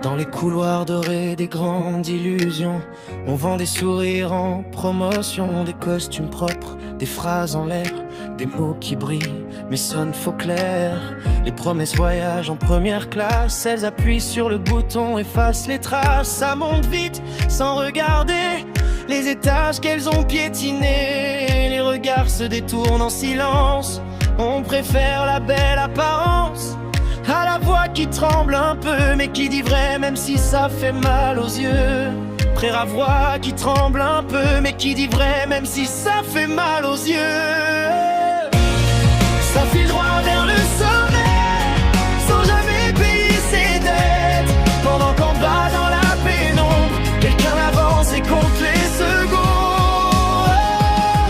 Dans les couloirs dorés des grandes illusions, on vend des sourires en promotion, des costumes propres, des phrases en l'air, des mots qui brillent mais sonnent faux clairs. Les promesses voyagent en première classe, elles appuient sur le bouton, effacent les traces. Ça monte vite sans regarder les étages qu'elles ont piétinés. Les regards se détournent en silence, on préfère la belle apparence à la voix qui tremble un peu mais qui dit vrai même si ça fait mal aux yeux. Frère à voix qui tremble un peu mais qui dit vrai même si ça fait mal aux yeux. Ça file droit vers le sommet sans jamais payer ses dettes. Pendant qu'on bat dans la pénombre, quelqu'un avance et compte les secondes.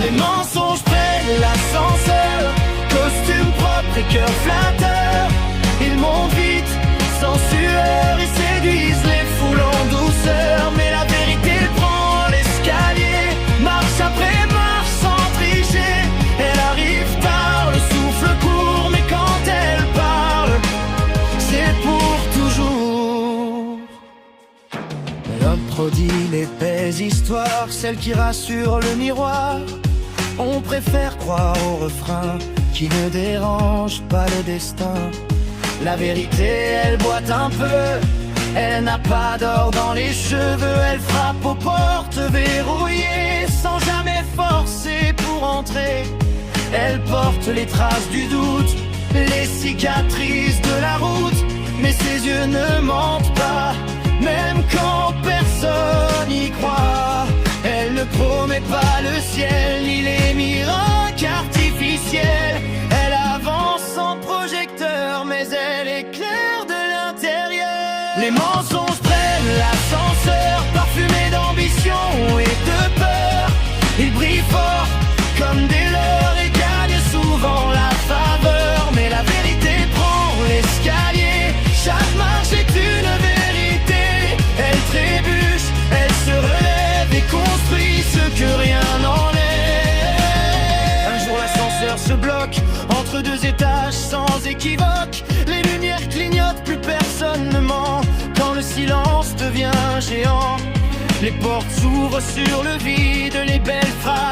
Les mensonges prennent l'ascenseur, costume propre et cœur flatteur. Ils montent vite, sans sueur, ils séduisent les foules en douceur. Mais la vérité prend l'escalier, marche après marche sans tricher. Elle arrive tard, le souffle court, mais quand elle parle, c'est pour toujours. L'homme prodigue l'épaisse histoire, celle qui rassure le miroir. On préfère croire au refrain qui ne dérange pas le destin. La vérité, elle boite un peu, elle n'a pas d'or dans les cheveux. Elle frappe aux portes verrouillées sans jamais forcer pour entrer. Elle porte les traces du doute, les cicatrices de la route. Mais ses yeux ne mentent pas, même quand personne y croit. Elle ne promet pas le ciel, ni les miracles artificiels. Elle avance sans projecteur, mais elle éclaire de l'intérieur. Les mensonges prennent l'ascenseur, parfumés d'ambition et de peur. Ils brillent fort comme des leurres et gagnent souvent la faveur. Mais la vérité prend l'escalier, chaque marche est une vérité. Elle trébuche, elle se relève et construit ce que rien n'en est. Un jour l'ascenseur se bloque entre deux étages sans équivoque. Les lumières clignotent, plus personne ne ment. Quand le silence devient géant, les portes s'ouvrent sur le vide, les belles phrases